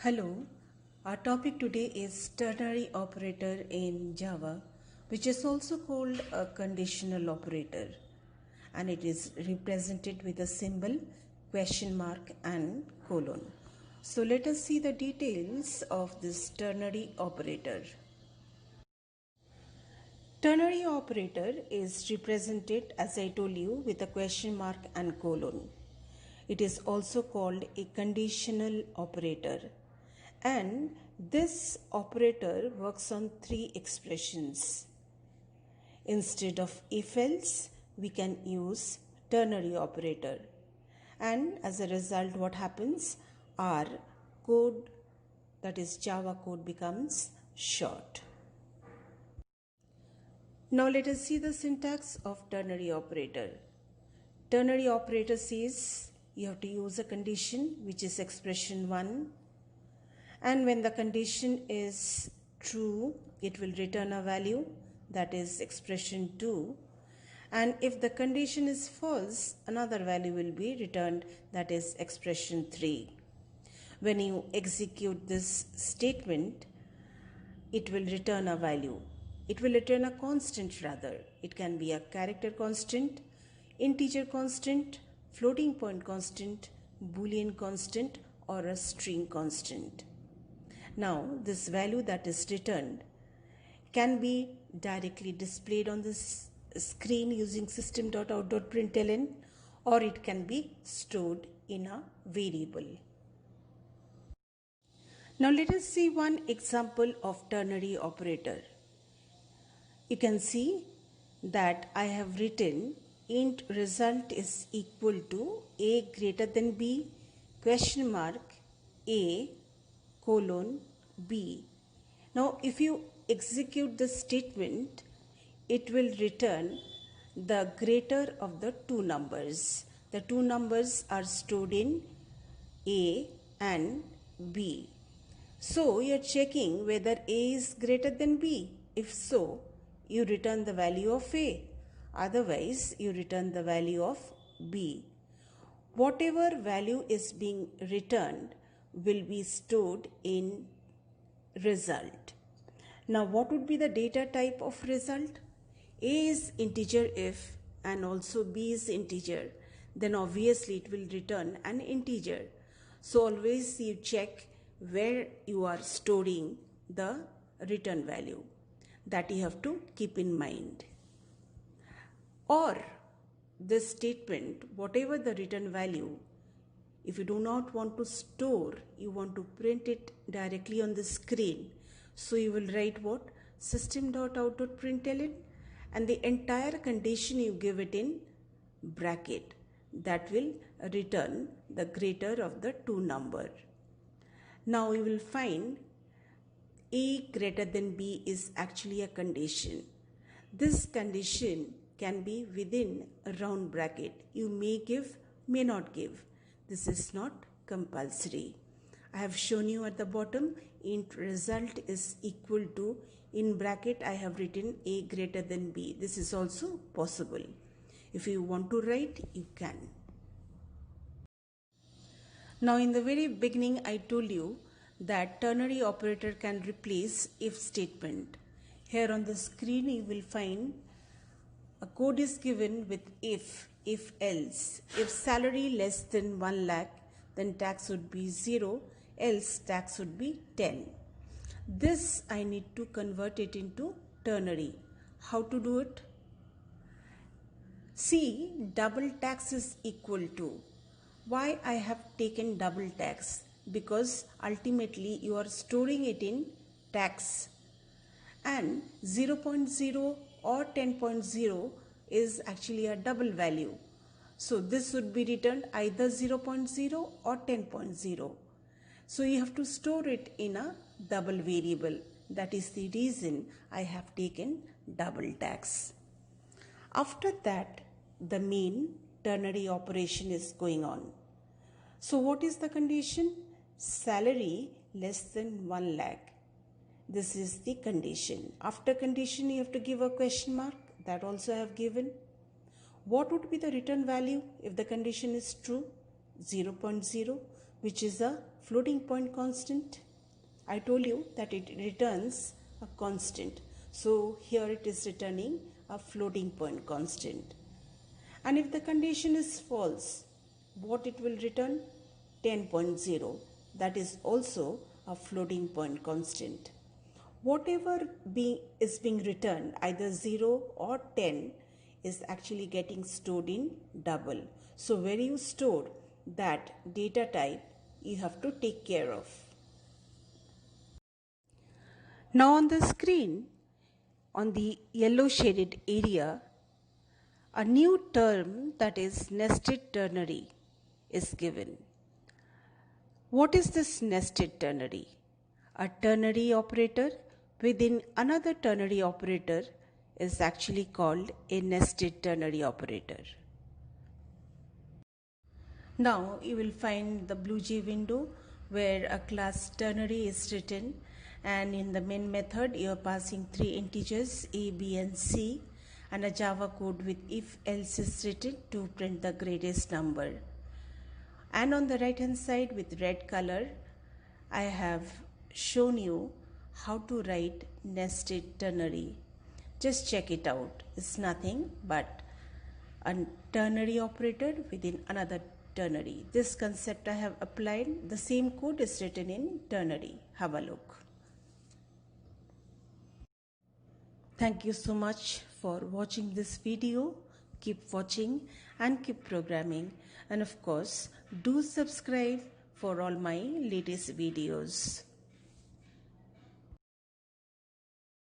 Hello, our topic today is ternary operator in Java, which is also called a conditional operator, and it is represented with a symbol question mark and colon. So let us see the details of this ternary operator. Ternary operator is represented, as I told you, with a question mark and colon. It is also called a conditional operator, and this operator works on three expressions. Instead of if-else, we can use ternary operator, and as a result what happens, our code, that is Java code, becomes short. Now let us see the syntax of ternary operator. Ternary operator says you have to use a condition, which is expression 1, and when the condition is true, it will return a value, that is expression 2, and if the condition is false, another value will be returned, that is expression 3. When you execute this statement, it will return a value. It will return a constant rather. It can be a character constant, integer constant, floating point constant, boolean constant, or a string constant. Now this value that is returned can be directly displayed on this screen using system.out.println, or it can be stored in a variable. Now let us see one example of ternary operator. You can see that I have written int result is equal to a greater than b question mark a colon b. Now if you execute this statement, it will return the greater of the two numbers. The two numbers are stored in a and b. So you are checking whether a is greater than b. If so, you return the value of a. Otherwise, you return the value of b. Whatever value is being returned will be stored in result. Now, what would be the data type of result? A is integer if and also b is integer. Then obviously it will return an integer. So always you check where you are storing the return value. That you have to keep in mind. Or this statement, whatever the return value, if you do not want to store, you want to print it directly on the screen. So you will write what? System.out.println, and the entire condition you give it in bracket. That will return the greater of the two number. Now you will find a greater than b is actually a condition. This condition can be within a round bracket. You may give, may not give. This is not compulsory. I have shown you at the bottom, int result is equal to, in bracket I have written a greater than b. This is also possible. If you want to write, you can. Now in the very beginning I told you that ternary operator can replace if statement. Here on the screen you will find a code is given with if else. If salary less than 1 lakh, then tax would be 0, else tax would be 10. This I need to convert it into ternary. How to do it? See, double tax is equal to. Why I have taken double tax? Because ultimately you are storing it in tax, and 0.0 or 10.0 is actually a double value. So this would be returned either 0.0 or 10.0. So you have to store it in a double variable. That is the reason I have taken double tax. After that, the main ternary operation is going on. So what is the condition? Salary less than 1 lakh. This is the condition. After condition, you have to give a question mark. That also I have given. What would be the return value if the condition is true? 0.0, which is a floating point constant? I told you that it returns a constant. So here it is returning a floating point constant. And if the condition is false, what it will return? 10.0. That is also a floating point constant. Whatever is being returned, either 0 or 10, is actually getting stored in double. So where you store that data type, you have to take care of. Now on the screen, on the yellow shaded area, a new term, that is nested ternary, is given. What is this nested ternary? A ternary operator within another ternary operator is actually called a nested ternary operator. Now you will find the BlueJ window where a class ternary is written, and in the main method you are passing three integers a, b and c, and a Java code with if else is written to print the greatest number. And on the right hand side with red color, I have shown you how to write nested ternary. Just check it out. It's nothing but a ternary operator within another ternary. This concept I have applied. The same code is written in ternary. Have a look. Thank you so much for watching this video. Keep watching and keep programming, and of course do subscribe for all my latest videos.